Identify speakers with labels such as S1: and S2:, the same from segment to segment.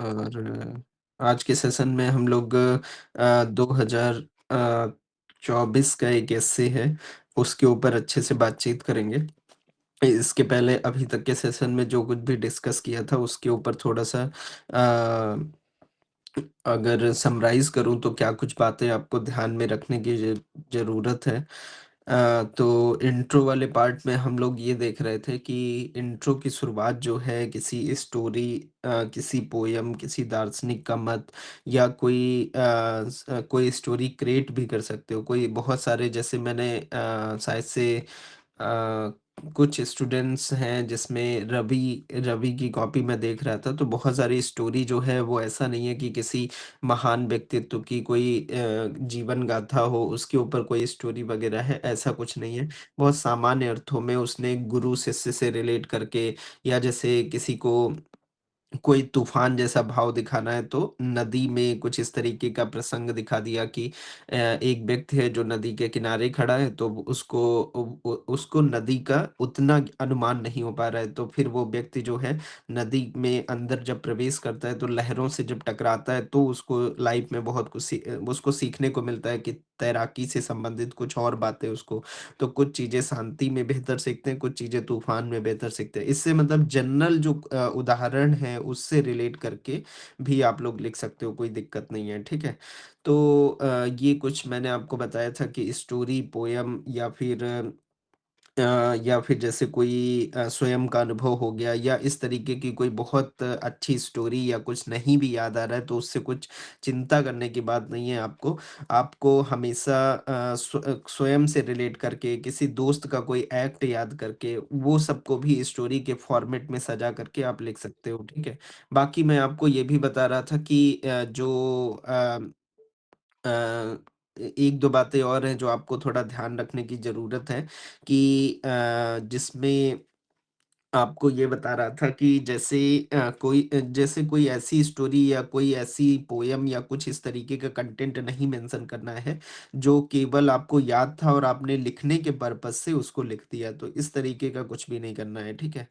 S1: और आज के सेशन में हम लोग 2024 का एक एस्से है, उसके ऊपर अच्छे से बातचीत करेंगे। इसके पहले अभी तक के सेशन में जो कुछ भी डिस्कस किया था, उसके ऊपर थोड़ा-सा अगर समराइज़ करूँ तो क्या कुछ बातें आपको ध्यान में रखने की ज़रूरत है। तो इंट्रो वाले पार्ट में हम लोग ये देख रहे थे कि इंट्रो की शुरुआत जो है किसी स्टोरी, किसी पोयम, किसी दार्शनिक का मत या कोई स्टोरी क्रिएट भी कर सकते हो। कोई बहुत सारे जैसे मैंने शायद से कुछ स्टूडेंट्स हैं जिसमें रवि रवि की कॉपी मैं देख रहा था, तो बहुत सारी स्टोरी जो है वो ऐसा नहीं है कि किसी महान व्यक्तित्व की कोई जीवन गाथा हो, उसके ऊपर कोई स्टोरी वगैरह है, ऐसा कुछ नहीं है। बहुत सामान्य अर्थों में उसने गुरु शिष्य से रिलेट करके या जैसे किसी को कोई तूफान जैसा भाव दिखाना है तो नदी में कुछ इस तरीके का प्रसंग दिखा दिया कि एक व्यक्ति है जो नदी के किनारे खड़ा है, तो उसको नदी का उतना अनुमान नहीं हो पा रहा है, तो फिर वो व्यक्ति जो है नदी में अंदर जब प्रवेश करता है तो लहरों से जब टकराता है तो उसको लाइफ में बहुत कुछ उसको सीखने को मिलता है कि तैराकी से संबंधित कुछ और बातें उसको, तो कुछ चीज़ें शांति में बेहतर सीखते हैं, कुछ चीज़ें तूफ़ान में बेहतर सीखते हैं। इससे मतलब जनरल जो उदाहरण है उससे रिलेट करके भी आप लोग लिख सकते हो, कोई दिक्कत नहीं है, ठीक है? तो ये कुछ मैंने आपको बताया था कि स्टोरी, पोएम या फिर जैसे कोई स्वयं का अनुभव हो गया या इस तरीके की कोई बहुत अच्छी स्टोरी या कुछ नहीं भी याद आ रहा है तो उससे कुछ चिंता करने की बात नहीं है आपको। आपको हमेशा स्वयं से रिलेट करके किसी दोस्त का कोई एक्ट याद करके वो सबको भी स्टोरी के फॉर्मेट में सजा करके आप लिख सकते हो, ठीक है? बाकी मैं आपको ये भी बता रहा था कि अ, 1-2 बातें और हैं जो आपको थोड़ा ध्यान रखने की ज़रूरत है कि जिसमें आपको ये बता रहा था कि जैसे कोई ऐसी स्टोरी या कोई ऐसी पोएम या कुछ इस तरीके का कंटेंट नहीं मेंशन करना है, जो केवल आपको याद था और आपने लिखने के पर्पज़ से उसको लिख दिया, तो इस तरीके का कुछ भी नहीं करना है, ठीक है?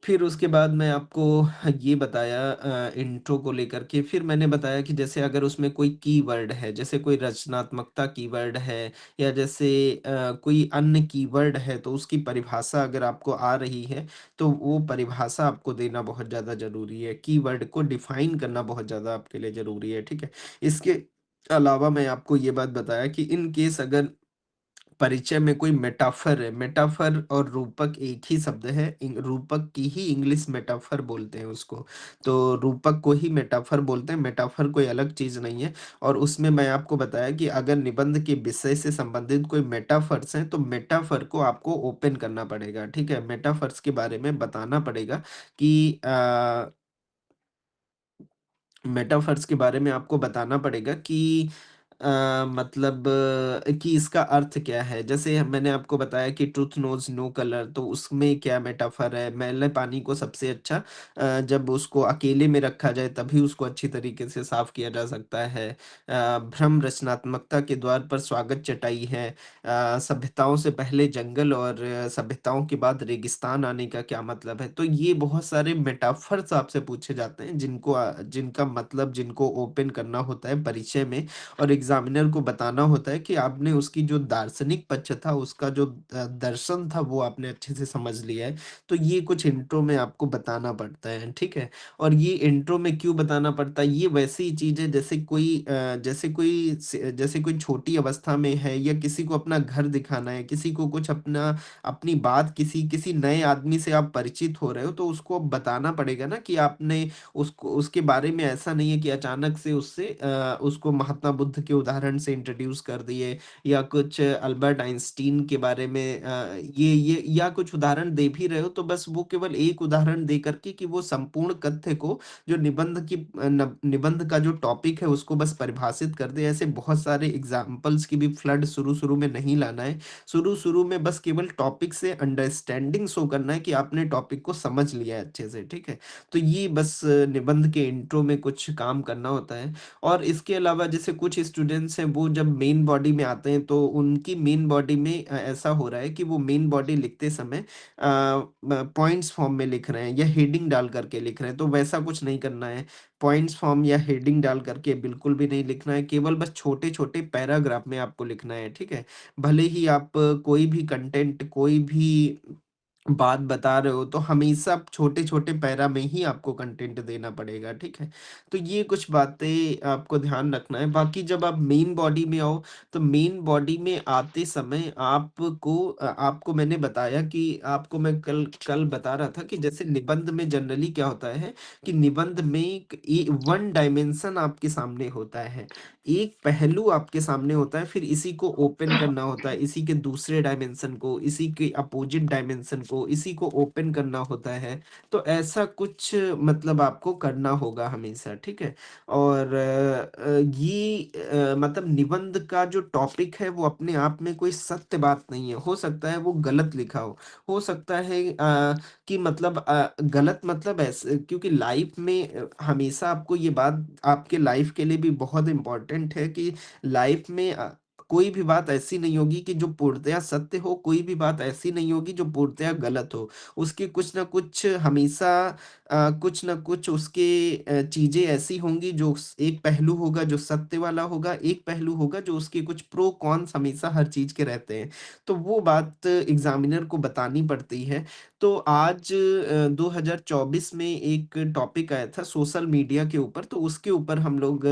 S1: फिर उसके बाद मैं आपको ये बताया इंट्रो को लेकर के, फिर मैंने बताया कि जैसे अगर उसमें कोई कीवर्ड है, जैसे कोई रचनात्मकता कीवर्ड है या जैसे कोई अन्य कीवर्ड है, तो उसकी परिभाषा अगर आपको आ रही है, तो वो परिभाषा आपको देना बहुत ज़्यादा ज़रूरी है। कीवर्ड को डिफ़ाइन करना बहुत ज़्यादा आपके लिए ज़रूरी है, ठीक है? इसके अलावा मैं आपको ये बात बताया कि इन केस अगर परिचय में कोई मेटाफर है, मेटाफर और रूपक एक ही शब्द है, रूपक की ही इंग्लिश मेटाफर बोलते हैं उसको। तो रूपक को ही मेटाफर बोलते हैं, मेटाफर कोई अलग चीज़ नहीं है। और उसमें मैं आपको बताया कि अगर निबंध के विषय से संबंधित कोई मेटाफर्स हैं, तो मेटाफर को आपको ओपन करना पड़ेगा, ठीक है? मेटाफर्स के बारे में बताना पड़ेगा कि मेटाफर्स के बारे में आपको बताना पड़ेगा कि मतलब कि इसका अर्थ क्या है? जैसे मैंने आपको बताया कि ट्रुथ नोज़ नो कलर, तो उसमें क्या मेटाफर है? मैले पानी को सबसे अच्छा जब उसको अकेले में रखा जाए तभी उसको अच्छी तरीके से साफ़ किया जा सकता है। भ्रम रचनात्मकता के द्वार पर स्वागत चटाई है। सभ्यताओं से पहले जंगल और सभ्यताओं के बाद रेगिस्तान आने का क्या मतलब है? तो ये बहुत सारे मेटाफर्स आपसे पूछे जाते हैं जिनका मतलब जिनको ओपन करना होता है परिचय में और एग्ज़ामिनर को बताना होता है कि आपने उसकी जो दार्शनिक पक्ष था, उसका जो दर्शन था वो आपने अच्छे से समझ लिया है। तो ये कुछ इंट्रो में आपको बताना पड़ता है, ठीक है? और ये इंट्रो में क्यों बताना पड़ता है? ये वैसी चीज़ है जैसे कोई छोटी अवस्था में है या किसी को अपना घर दिखाना है, किसी को कुछ अपनी बात किसी किसी नए आदमी से आप परिचित हो रहे हो, तो उसको बताना पड़ेगा ना कि आपने उसको उसके बारे में ऐसा नहीं है कि अचानक से उसको महात्मा बुद्ध के उदाहरण से इंट्रोड्यूस कर दिए या कुछ अल्बर्ट आइंस्टीन के बारे में ये या कुछ उदाहरण दे भी रहे हो तो बस वो केवल एक उदाहरण दे करके कि वो संपूर्ण कथ्य को जो निबंध का जो टॉपिक है उसको बस परिभाषित कर दे। ऐसे बहुत सारे एग्जाम्पल्स की भी फ्लड शुरू-शुरू में नहीं लाना है। शुरू-शुरू में बस केवल टॉपिक से अंडरस्टैंडिंग शो करना है कि आपने टॉपिक को समझ लिया है अच्छे से, ठीक है? तो ये बस निबंध के इंट्रो में कुछ काम करना होता है। और इसके अलावा जैसे कुछ स्टूडेंट स्टूडेंट्स हैं वो जब मेन बॉडी में आते हैं तो उनकी मेन बॉडी में ऐसा हो रहा है कि वो मेन बॉडी लिखते समय पॉइंट्स फॉर्म में लिख रहे हैं या हेडिंग डाल करके लिख रहे हैं, तो वैसा कुछ नहीं करना है। पॉइंट्स फॉर्म या हेडिंग डाल करके बिल्कुल भी नहीं लिखना है, केवल बस छोटे-छोटे पैराग्राफ में आपको लिखना है, ठीक है? भले ही आप कोई भी कंटेंट, कोई भी बात बता रहे हो तो हमेशा छोटे-छोटे पैरा में ही आपको कंटेंट देना पड़ेगा, ठीक है? तो ये कुछ बातें आपको ध्यान रखना है। बाकी जब आप मेन बॉडी में आओ, तो मेन बॉडी में आते समय आपको मैंने बताया कि आपको मैं कल कल बता रहा था कि जैसे निबंध में जनरली क्या होता है कि निबंध में एक वन डायमेंशन आपके सामने होता है। एक पहलू आपके सामने होता है, फिर इसी को ओपन करना होता है, इसी के दूसरे डायमेंशन को, इसी के अपोजिट डायमेंशन को, इसी को ओपन करना होता है। तो ऐसा कुछ मतलब आपको करना होगा हमेशा, ठीक है? और ये मतलब निबंध का जो टॉपिक है वो अपने आप में कोई सत्य बात नहीं है। हो सकता है वो गलत लिखा हो सकता है कि मतलब गलत मतलब ऐसे क्योंकि लाइफ में हमेशा आपको ये बात आपके लाइफ के लिए भी बहुत इम्पोर्टेंट है कि लाइफ में कोई भी बात ऐसी नहीं होगी कि जो पूर्णतया सत्य हो, कोई भी बात ऐसी नहीं होगी जो पूर्णतया गलत हो। उसके कुछ न कुछ हमेशा कुछ न कुछ उसके चीज़ें ऐसी होंगी जो एक पहलू होगा जो सत्य वाला होगा, एक पहलू होगा जो उसके कुछ प्रो कॉन्स हमेशा हर चीज़ के रहते हैं। तो वो बात एग्ज़ामिनर को बतानी पड़ती है। तो आज 2024 में एक टॉपिक आया था सोशल मीडिया के ऊपर, तो उसके ऊपर हम लोग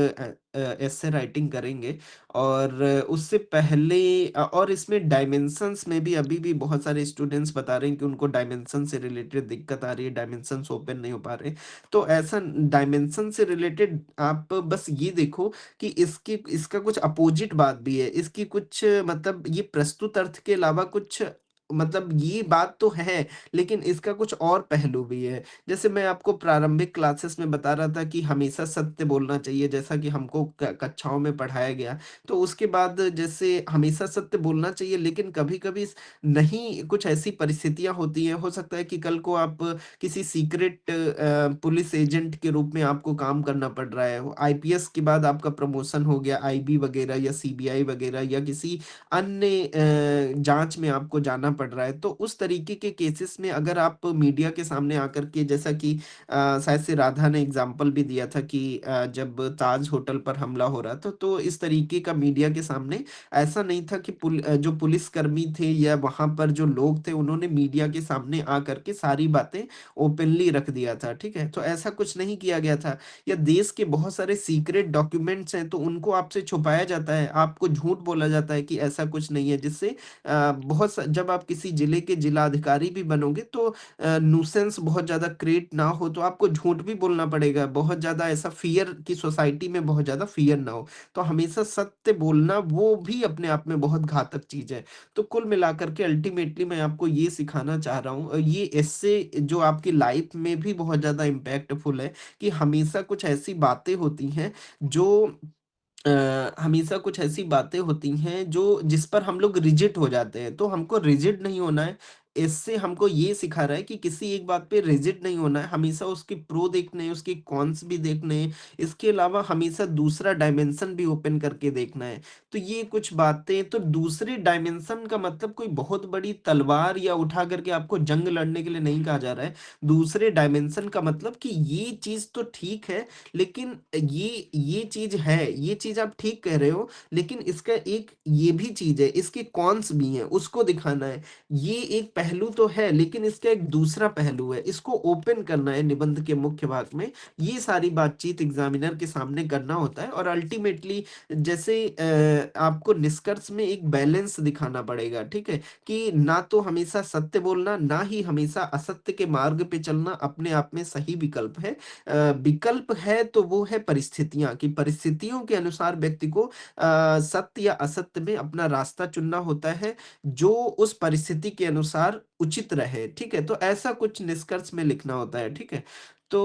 S1: एस्से राइटिंग करेंगे और उससे पहले और इसमें डायमेंशंस में भी अभी भी बहुत सारे स्टूडेंट्स बता रहे हैं कि उनको डायमेंशन से रिलेटेड दिक्कत आ रही है, डायमेंशंस ओपन नहीं हो पा रहे। तो ऐसा डायमेंशन से रिलेटेड आप बस ये देखो कि इसका कुछ अपोजिट बात भी है, इसकी कुछ मतलब ये प्रस्तुत अर्थ के अलावा कुछ मतलब ये बात तो है, लेकिन इसका कुछ और पहलू भी है। जैसे मैं आपको प्रारंभिक क्लासेस में बता रहा था कि हमेशा सत्य बोलना चाहिए, जैसा कि हमको कक्षाओं में पढ़ाया गया। तो उसके बाद जैसे हमेशा सत्य बोलना चाहिए, लेकिन कभी-कभी नहीं, कुछ ऐसी परिस्थितियाँ होती हैं, हो सकता है कि कल को आप किसी सीक्रेट पुलिस एजेंट के रूप में आपको काम करना पड़ रहा है। आईपीएस के बाद आपका प्रमोशन हो गया, आईबी वगैरह या सीबीआई वगैरह या किसी अन्य जाँच में आपको जाना पड़ रहा है। तो उस तरीके के केसेस में अगर आप मीडिया के सामने आकर के जैसा कि शायद से राधा ने एग्ज़ाम्पल भी दिया था कि जब ताज होटल पर हमला हो रहा था, तो इस तरीके का मीडिया के सामने ऐसा नहीं था कि जो पुलिसकर्मी थे या वहाँ पर जो लोग थे, उन्होंने मीडिया के सामने आकर के सारी बातें ओपनली रख दिया था, ठीक है? तो ऐसा कुछ नहीं किया गया था। या देश के बहुत सारे सीक्रेट डॉक्यूमेंट्स हैं, तो उनको आपसे छुपाया जाता है, आपको झूठ बोला जाता है कि ऐसा कुछ नहीं है, जिससे बहुत स जब आप किसी जिले के जिलाधिकारी भी बनोगे तो न्यूसेंस बहुत ज़्यादा क्रिएट ना हो, तो आपको झूठ भी बोलना पड़ेगा। बहुत ज़्यादा ऐसा फ़ियर कि सोसाइटी में बहुत ज़्यादा फ़ियर ना हो। तो हमेशा सत्य बोलना वो भी अपने आप में बहुत घातक चीज़ है। तो कुल मिलाकर के अल्टीमेटली मैं आपको ये सिखाना चाह रहा हूँ, ये इससे जो आपकी लाइफ़ में भी बहुत ज़्यादा इम्पैक्टफुल है कि हमेशा कुछ ऐसी बातें होती हैं जो हमेशा कुछ ऐसी बातें होती हैं जो जिस पर हम लोग रिजिड हो जाते हैं, तो हमको रिजिड नहीं होना है। इससे हमको ये सिखा रहा है कि किसी एक बात पे रिजिड नहीं होना है, हमेशा उसके प्रो देखने हैं, उसके कॉन्स भी देखने हैं। इसके अलावा हमेशा दूसरा डायमेंशन भी ओपन करके देखना है। तो ये कुछ बातें, तो दूसरे डायमेंशन का मतलब कोई बहुत बड़ी तलवार या उठा करके आपको जंग लड़ने के लिए नहीं कहा जा रहा है। दूसरे डायमेंशन का मतलब कि ये चीज़ तो ठीक है, लेकिन ये चीज़ है, ये चीज़ आप ठीक कह रहे हो, लेकिन इसका एक ये भी चीज़ है, इसके कॉन्स भी हैं, उसको दिखाना है। ये एक पहलू तो है, लेकिन इसका एक दूसरा पहलू है, इसको ओपन करना है निबंध के मुख्य भाग में। ये सारी बातचीत एग्ज़ामिनर के सामने करना होता है और अल्टीमेटली जैसे आपको निष्कर्ष में एक बैलेंस दिखाना पड़ेगा, ठीक है? कि ना तो हमेशा सत्य बोलना, ना ही हमेशा असत्य के मार्ग पे चलना अपने आप में सही विकल्प है। विकल्प है तो वो है परिस्थितियाँ, कि परिस्थितियों के अनुसार व्यक्ति को सत्य या असत्य में अपना रास्ता चुनना होता है, जो उस परिस्थिति के अनुसार उचित रहे, ठीक है? तो ऐसा कुछ निष्कर्ष में लिखना होता है, ठीक है? तो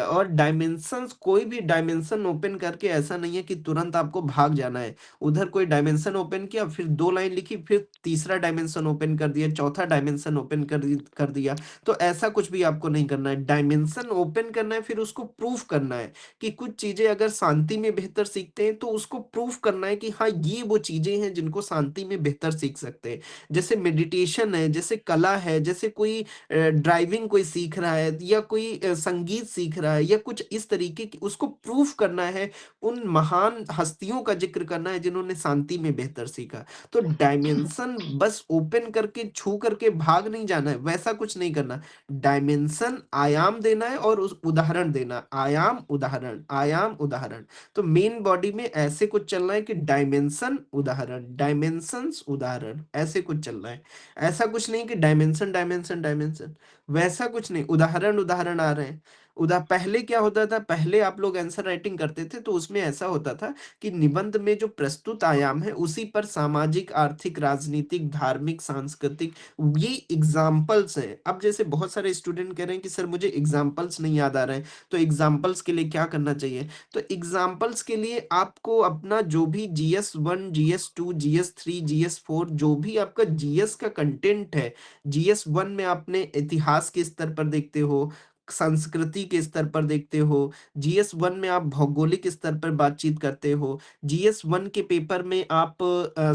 S1: और डायमेंशंस, कोई भी डायमेंशन ओपन करके ऐसा नहीं है कि तुरंत आपको भाग जाना है। उधर कोई डायमेंशन ओपन किया, फिर 2 लाइन लिखी, फिर तीसरा डायमेंशन ओपन कर दिया, चौथा डायमेंशन ओपन कर दिया। तो ऐसा कुछ भी आपको नहीं करना है। डायमेंशन ओपन करना है, फिर उसको प्रूफ करना है कि कुछ चीज़ें अगर शांति में बेहतर सीखते हैं, तो उसको प्रूफ करना है कि हाँ, ये वो चीज़ें हैं जिनको शांति में बेहतर सीख सकते हैं। जैसे मेडिटेशन है, जैसे कला है, जैसे कोई ड्राइविंग कोई सीख रहा है, या कोई संगीत सीख रहा है, या कुछ इस तरीके की, उसको प्रूफ करना है, उन महान हस्तियों का ज़िक्र करना है जिन्होंने शांति में बेहतर सीखा। तो डायमेंशन बस ओपन करके, छू करके भाग नहीं जाना है, वैसा कुछ नहीं करना। डायमेंशन आयाम देना है और उस उदाहरण देना, आयाम, उदाहरण, आयाम, उदाहरण। तो मेन बॉडी में ऐसे कुछ चलना है कि डायमेंशन, उदाहरण, डायमेंशंस, उदाहरण, ऐसे कुछ चलना है। ऐसा कुछ नहीं कि डायमेंशन, डायमेंशन, डायमेंशन, वैसा कुछ नहीं, उदाहरण, उदाहरण आ रहे हैं। पहले क्या होता था, पहले आप लोग आंसर राइटिंग करते थे तो उसमें ऐसा होता था कि निबंध में जो प्रस्तुत आयाम है उसी पर सामाजिक, आर्थिक, राजनीतिक, धार्मिक, सांस्कृतिक, ये एग्जाम्पल्स हैं। अब जैसे बहुत सारे स्टूडेंट कह रहे हैं कि सर मुझे एग्जाम्पल्स नहीं याद आ रहे हैं, तो एग्जाम्पल्स के लिए क्या करना चाहिए? तो एग्जाम्पल्स के लिए आपको अपना जो भी GS1, GS2, GS3, GS4, जो भी आपका GS का कंटेंट है, GS1 में आपने इतिहास के स्तर पर देखते हो, संस्कृति के स्तर पर देखते हो, GS1 में आप भौगोलिक स्तर पर बातचीत करते हो, GS1 के पेपर में आप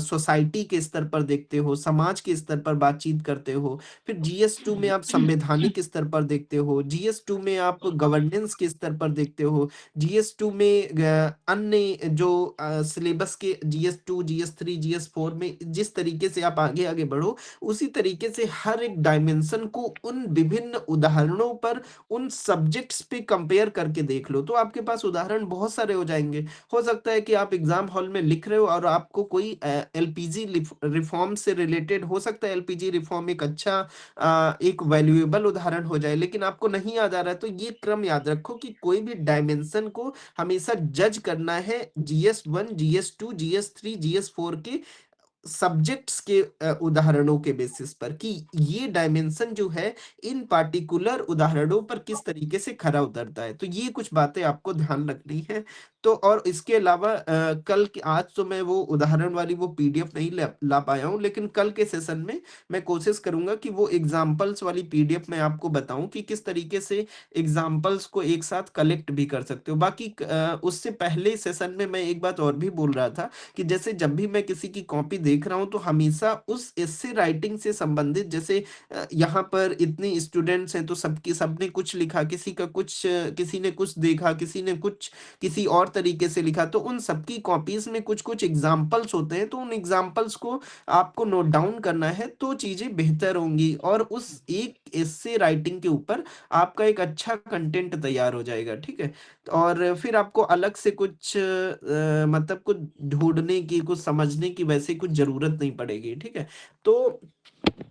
S1: सोसाइटी के स्तर पर देखते हो, समाज के स्तर पर बातचीत करते हो, फिर GS2 में आप संवैधानिक स्तर पर देखते हो, GS2 में आप गवर्नेंस के स्तर पर देखते हो, GS2 में अन्य जो सिलेबस के GS2, GS3, GS4 में जिस तरीके से आप आगे आगे बढ़ो, उसी तरीके से हर एक डायमेंशन को उन विभिन्न उदाहरणों पर, उन सब्जेक्ट्स पे कंपेयर करके देख लो, तो आपके पास उदाहरण बहुत सारे हो जाएँगे। हो सकता है कि आप एग्ज़ाम हॉल में लिख रहे हो और आपको कोई एलपीजी रिफॉर्म से रिलेटेड, हो सकता है एलपीजी रिफॉर्म एक अच्छा एक वैल्यूएबल उदाहरण हो जाए, लेकिन आपको नहीं याद आ रहा है, तो ये क्रम याद रखो कि कोई भी डायमेंशन को हमेशा जज करना है GS1, GS2, GS3, GS4 के सब्जेक्ट्स के उदाहरणों के बेसिस पर, कि ये डायमेंशन जो है इन पार्टिकुलर उदाहरणों पर किस तरीके से खरा उतरता है। तो ये कुछ बातें आपको ध्यान रखनी है। तो और इसके अलावा कल के, आज तो मैं वो उदाहरण वाली वो पीडीएफ नहीं ला पाया हूँ, लेकिन कल के सेशन में मैं कोशिश करूंगा कि वो एग्जाम्पल्स वाली पीडीएफ मैं आपको बताऊं कि किस तरीके से एग्जाम्पल्स को एक साथ कलेक्ट भी कर सकते हो। बाकी उससे पहले सेशन में मैं एक बात और भी बोल रहा था कि जैसे जब भी मैं किसी की कॉपी देख रहा हूँ तो हमेशा उस एस्से राइटिंग से संबंधित, जैसे यहाँ पर इतने स्टूडेंट्स हैं तो सबकी, सबने कुछ लिखा, किसी का कुछ, किसी ने कुछ देखा, किसी ने कुछ किसी और तरीके से लिखा, तो उन सबकी कॉपीज में कुछ कुछ एग्जाम्पल्स होते हैं, तो उन एग्जाम्पल्स को आपको नोट डाउन करना है, तो चीजें बेहतर होंगी और उस एक एस्से राइटिंग के ऊपर आपका एक अच्छा कंटेंट तैयार हो जाएगा। ठीक है, और फिर आपको अलग से कुछ मतलब कुछ ढूँढने की, कुछ समझने की वैसे कुछ ज़रूरत नहीं पड़ेगी, ठीक है? तो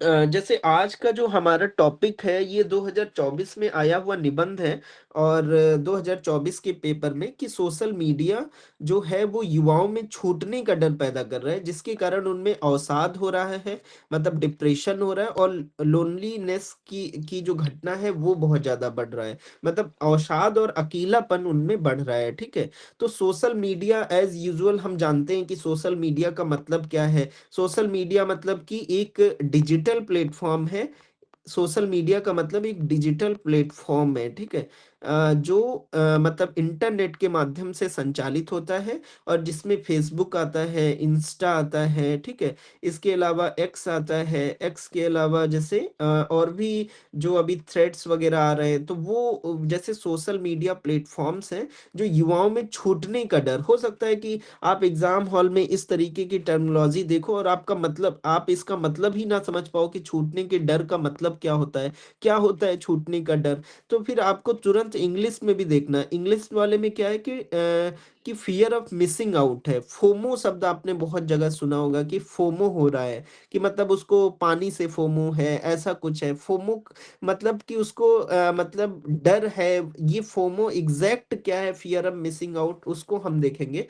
S1: जैसे आज का जो हमारा टॉपिक है ये 2024 में आया हुआ निबंध है, और 2024 के पेपर में कि सोशल मीडिया जो है वो युवाओं में छूटने का डर पैदा कर रहा है, जिसके कारण उनमें अवसाद हो रहा है, मतलब डिप्रेशन हो रहा है, और लोनलीनेस की जो घटना है वो बहुत ज़्यादा बढ़ रहा है, मतलब अवसाद और अकेलापन उनमें बढ़ रहा है। ठीक है, तो सोशल मीडिया एज यूजुअल हम जानते हैं कि सोशल मीडिया का मतलब क्या है। सोशल मीडिया मतलब कि एक डिजिटल प्लेटफॉर्म है। सोशल मीडिया का मतलब एक डिजिटल प्लेटफॉर्म है, ठीक है? जो मतलब इंटरनेट के माध्यम से संचालित होता है, और जिसमें फेसबुक आता है, इंस्टा आता है, ठीक है? इसके अलावा एक्स आता है, एक्स के अलावा जैसे और भी जो अभी थ्रेड्स वगैरह आ रहे हैं, तो वो जैसे सोशल मीडिया प्लेटफॉर्म्स हैं जो युवाओं में छूटने का डर। हो सकता है कि आप एग्जाम हॉल में इस तरीके की टर्मिनोलॉजी देखो और आपका मतलब, आप इसका मतलब ही ना समझ पाओ कि छूटने के डर का मतलब क्या होता है, क्या होता है छूटने का डर। तो फिर आपको तुरंत इंग्लिश में भी देखना है। इंग्लिश वाले में क्या है कि फियर ऑफ मिसिंग आउट है। फोमो शब्द आपने बहुत जगह सुना होगा कि फोमो हो रहा है, कि मतलब उसको पानी से फोमो है, ऐसा कुछ है। फोमो मतलब कि उसको मतलब डर है। ये फोमो एग्जैक्ट क्या है, फियर ऑफ मिसिंग आउट, उसको हम देखेंगे।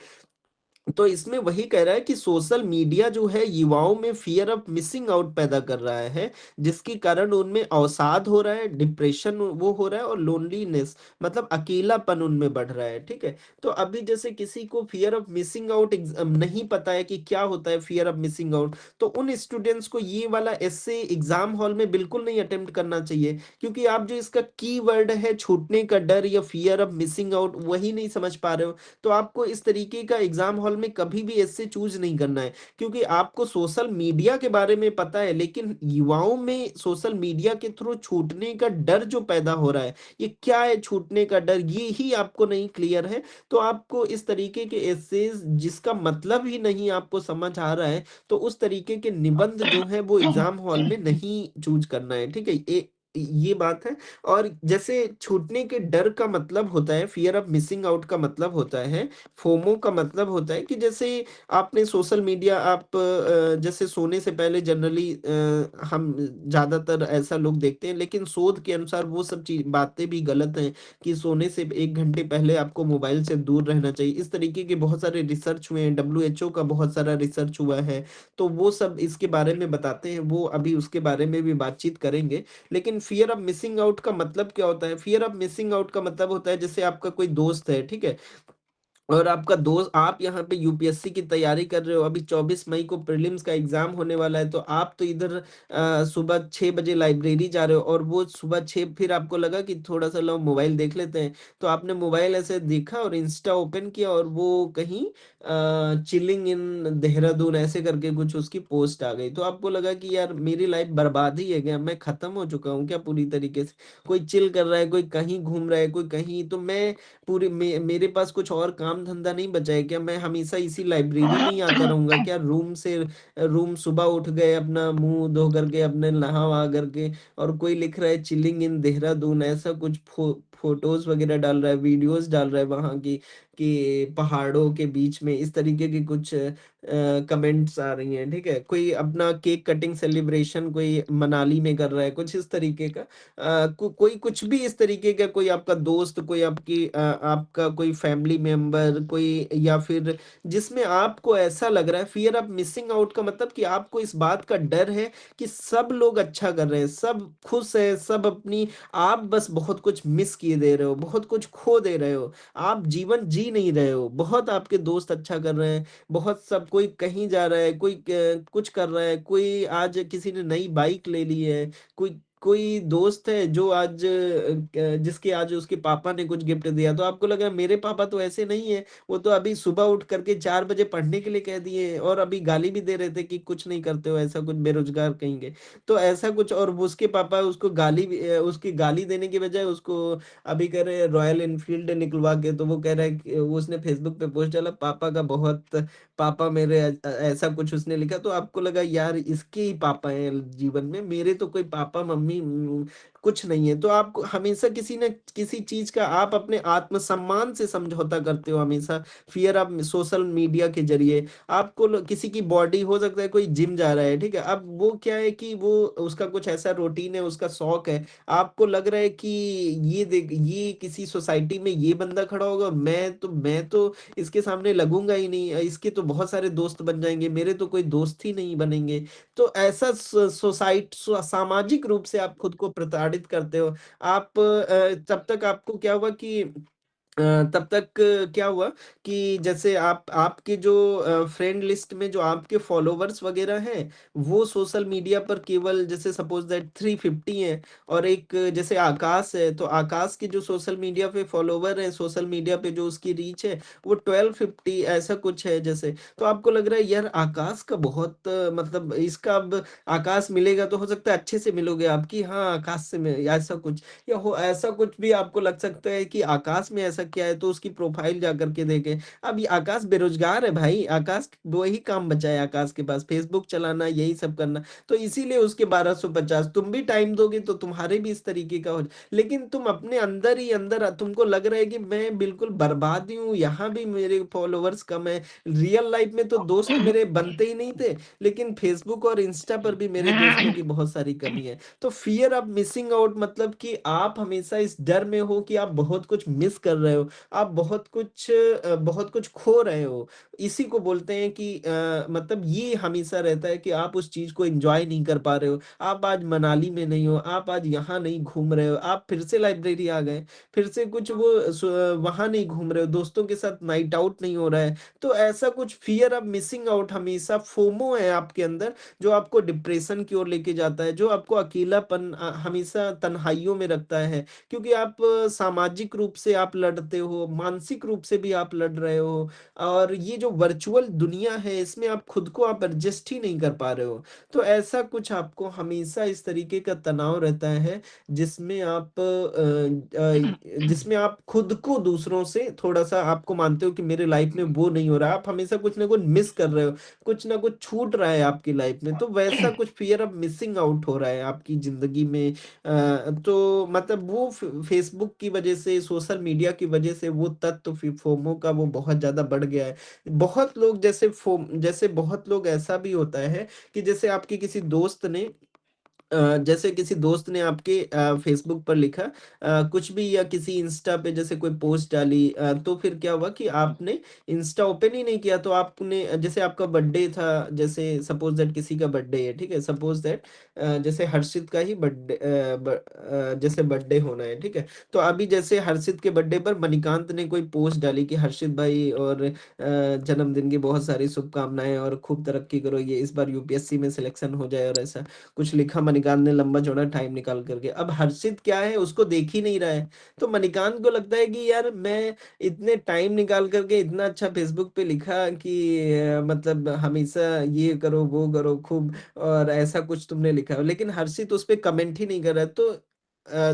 S1: तो इसमें वही कह रहा है कि सोशल मीडिया जो है युवाओं में फ़ियर ऑफ मिसिंग आउट पैदा कर रहा है, जिसके कारण उनमें अवसाद हो रहा है, डिप्रेशन वो हो रहा है और लोनलीनेस मतलब अकेलापन उनमें बढ़ रहा है, ठीक है? तो अभी जैसे किसी को फ़ियर ऑफ मिसिंग आउट नहीं पता है कि क्या होता है फ़ियर ऑफ मिसिंग आउट, तो उन स्टूडेंट्स को ये वाला एस्से एग्ज़ाम हॉल में बिल्कुल नहीं अटेम्प्ट करना चाहिए, क्योंकि आप जो इसका कीवर्ड है छूटने का डर या फ़ियर ऑफ मिसिंग आउट वही नहीं समझ पा रहे हो, तो आपको इस तरीके का एग्जाम हॉल में कभी भी ऐसे चूज नहीं करना है, क्योंकि आपको सोशल मीडिया के बारे में पता है, लेकिन युवाओं में सोशल मीडिया के थ्रू छूटने का डर जो पैदा हो रहा है, ये क्या है छूटने का डर, ये ही आपको नहीं क्लियर है। तो आपको इस तरीके के एसेज जिसका मतलब ही नहीं आपको समझ आ रहा है, तो उस तरीके के निबंध जो है वो एग्जाम हॉल में नहीं चूज करना है, ठीक है? ये बात है। और जैसे छूटने के डर का मतलब होता है, फ़ियर ऑफ मिसिंग आउट का मतलब होता है, फोमो का मतलब होता है कि जैसे आपने सोशल मीडिया आप जैसे सोने से पहले जनरली हम ज़्यादातर ऐसा लोग देखते हैं, लेकिन शोध के अनुसार वो सब चीज़ बातें भी गलत हैं कि सोने से 1 घंटे पहले आपको मोबाइल से दूर रहना चाहिए। इस तरीके के बहुत सारे रिसर्च हुए हैं, डब्ल्यूएचओ का बहुत सारा रिसर्च हुआ है, तो वो सब इसके बारे में बताते हैं, वो अभी उसके बारे में भी बातचीत करेंगे। लेकिन फ़ियर ऑफ मिसिंग आउट का मतलब क्या होता है? फ़ियर ऑफ मिसिंग आउट का मतलब होता है जैसे आपका कोई दोस्त है, ठीक है? और आपका दोस्त आप यहाँ पे यूपीएससी की तैयारी कर रहे हो, अभी 24 मई को प्रीलिम्स का एग्ज़ाम होने वाला है, तो आप तो इधर सुबह 6 बजे लाइब्रेरी जा रहे हो और वो सुबह 6 फिर आपको लगा कि थोड़ा-सा लाओ मोबाइल देख लेते हैं, तो आपने मोबाइल ऐसे देखा और इंस्टा ओपन किया और वो कहीं चिलिंग इन देहरादून ऐसे करके कुछ उसकी पोस्ट आ गई। तो आपको लगा कि यार मेरी लाइफ़ बर्बाद ही है क्या? मैं खत्म हो चुका हूँ क्या पूरी तरीके से? कोई चिल कर रहा है, कोई कहीं घूम रहा है, कोई कहीं, तो मैं पूरे मेरे पास कुछ और काम धंधा नहीं बचा है क्या? मैं हमेशा इसी लाइब्रेरी में ही आता रहूँगा क्या? रूम सुबह उठ गए, अपना मुँह धो करके, अपने नहा-वहा करके और कोई लिख रहा है चिलिंग इन देहरादून, ऐसा कुछ फ़ोटोज़ वगैरह डाल रहा है, वीडियोज़ डाल रहा है वहाँ की कि पहाड़ों के बीच में इस तरीके की कुछ कमेंट्स आ रही हैं, ठीक है? कोई अपना केक कटिंग सेलिब्रेशन कोई मनाली में कर रहा है, कुछ इस तरीके का। कोई कुछ भी इस तरीके का, कोई आपका दोस्त, कोई आपका कोई फैमिली मेंबर, कोई या फिर जिसमें आपको ऐसा लग रहा है, फियर ऑफ मिसिंग आउट का मतलब कि आपको इस बात का डर है कि सब लोग अच्छा कर रहे हैं, सब खुश है, सब अपनी, आप बस बहुत कुछ मिस किए दे रहे हो, बहुत कुछ खो दे रहे हो, आप जीवन जी नहीं रहे हो, बहुत आपके दोस्त अच्छा कर रहे हैं, बहुत सब, कोई कहीं जा रहा है, कोई कुछ कर रहा है, कोई आज किसी ने नई बाइक ले ली है, कोई कोई दोस्त है जो आज जिसके आज उसके पापा ने कुछ गिफ्ट दिया, तो आपको लगा मेरे पापा तो ऐसे नहीं है, वो तो अभी सुबह उठ करके 4 बजे पढ़ने के लिए कह दिए और अभी गाली भी दे रहे थे कि कुछ नहीं करते हो, ऐसा कुछ बेरोजगार कहेंगे। तो ऐसा कुछ, और वो उसके पापा उसको उसकी गाली देने की बजाय उसको अभी कह रहे हैं रॉयल एनफील्ड निकलवा के, तो वो कह रहा है कि वो उसने फेसबुक पे पोस्ट डाला, पापा का बहुत, पापा मेरे ऐसा कुछ उसने लिखा, तो आपको लगा यार इसके ही पापा हैं जीवन में, मेरे तो कोई पापा मम्मी कुछ नहीं है। तो आपको हमेशा किसी न किसी चीज का आप अपने आत्मसम्मान से समझौता करते हो हमेशा, फियर ऑफ सोशल मीडिया के जरिए। आपको किसी की बॉडी हो सकता है, कोई जिम जा रहा है, ठीक है, अब वो क्या है कि वो उसका कुछ ऐसा रूटीन है, उसका शौक है, आपको लग रहा है कि ये देख, ये किसी सोसाइटी में ये बंदा खड़ा होगा, मैं तो इसके सामने लगूंगा ही नहीं, इसके तो बहुत सारे दोस्त बन जाएंगे, मेरे तो कोई दोस्त ही नहीं बनेंगे। तो ऐसा सामाजिक रूप से आप खुद को प्रताड़ित करते हो। आप तब तक आपको क्या हुआ कि तब तक क्या हुआ कि जैसे आपके जो फ्रेंड लिस्ट में जो आपके फॉलोवर्स वगैरह हैं, वो सोशल मीडिया पर केवल जैसे सपोज दैट 350 हैं, और एक जैसे आकाश है, तो आकाश के जो सोशल मीडिया पे फॉलोवर हैं, सोशल मीडिया पे जो उसकी रीच है, वो 1250 ऐसा कुछ है जैसे। तो आपको लग रहा है यार आकाश का बहुत मतलब इसका अब आकाश मिलेगा तो हो सकता है अच्छे से मिलोगे आप कि हाँ आकाश से ऐसा कुछ, या हो ऐसा कुछ भी आपको लग सकता है कि आकाश में ऐसा क्या है, तो उसकी प्रोफाइल जा करके देखें। अब ये आकाश बेरोजगार है भाई, आकाश वही काम बचा है आकाश के पास, फेसबुक चलाना, यही सब करना, तो इसीलिए उसके 1250, तुम भी टाइम दोगे तो तुम्हारे भी इस तरीके का हो। लेकिन तुम अपने अंदर ही अंदर तुमको लग रहा है कि मैं बिल्कुल बर्बाद ही हूँ, यहाँ भी मेरे फॉलोवर्स कम है, रियल लाइफ में तो दोस्त मेरे बनते ही नहीं थे, लेकिन फेसबुक और इंस्टा पर भी मेरे दोस्तों की बहुत सारी कमी है। तो फियर ऑफ मिसिंग आउट मतलब कि आप हमेशा इस डर में हो कि आप बहुत कुछ मिस कर रहे हो, आप बहुत कुछ खो रहे हो। इसी को बोलते हैं कि मतलब ये हमेशा रहता है कि आप उस चीज़ को एन्जॉय नहीं कर पा रहे हो। आप आज मनाली में नहीं हो, आप आज यहाँ नहीं घूम रहे हो, आप फिर से लाइब्रेरी आ गए, फिर से कुछ वहाँ नहीं घूम रहे हो, दोस्तों के साथ नाइट आउट नहीं हो रहा है। तो ऐसा कुछ फ़ियर ऑफ मिसिंग आउट हमेशा फोमो है आपके अंदर, जो आपको डिप्रेशन की ओर लेके जाता है, जो आपको अकेलापन हमेशा तन्हाइयों में रखता है। क्योंकि आप सामाजिक रूप से आप लड़ते हो, मानसिक रूप से भी आप लड़ रहे हो, और ये जो वर्चुअल दुनिया है इसमें आप खुद को आप एडजस्ट ही नहीं कर पा रहे हो। तो ऐसा कुछ आपको हमेशा इस तरीके का तनाव रहता है, जिसमें जिसमें आप खुद को दूसरों से थोड़ा-सा आपको मानते हो कि मेरे लाइफ में वो नहीं हो रहा है। आप हमेशा कुछ ना कुछ मिस कर रहे हो, कुछ ना कुछ छूट रहा है आपकी लाइफ में। तो वैसा कुछ फ़ियर ऑफ मिसिंग आउट हो रहा है आपकी ज़िंदगी में। तो मतलब वो फ़ेसबुक की वज़ह से, सोशल मीडिया की वज़ह से वो तत्व फोमो का वो बहुत ज़्यादा बढ़ गया है। बहुत लोग जैसे बहुत लोग ऐसा भी होता है कि जैसे आपके किसी दोस्त ने जैसे किसी दोस्त ने आपके फ़ेसबुक पर लिखा कुछ भी, या किसी इंस्टा पे जैसे कोई पोस्ट डाली, तो फिर क्या हुआ कि आपने इंस्टा ओपन ही नहीं किया, तो आपने जैसे आपका बर्थडे था, जैसे सपोज़ दैट किसी का बर्थडे है, ठीक है? सपोज़ दैट जैसे हर्षित का ही जैसे बर्थडे होना है, ठीक है? तो अभी जैसे हर्षित के बर्थडे पर मणिकांत ने कोई पोस्ट डाली कि हर्षित भाई, और जन्मदिन की बहुत सारी शुभकामनाएँ, और खूब तरक्की करो, ये इस बार यूपीएससी में सिलेक्शन हो जाए, और ऐसा कुछ लिखा मणिकांत ने लंबा-चौड़ा टाइम निकाल कर के। अब हर्षित क्या है, उसको देख ही नहीं रहा है। तो मणिकांत को लगता है कि यार मैं इतने टाइम निकाल कर के इतना अच्छा फ़ेसबुक पे लिखा कि मतलब हमेशा ये करो, वो करो खूब, और ऐसा कुछ तुमने लिखा है। लेकिन हर्षित उस पे कमेंट ही नहीं कर रहा है।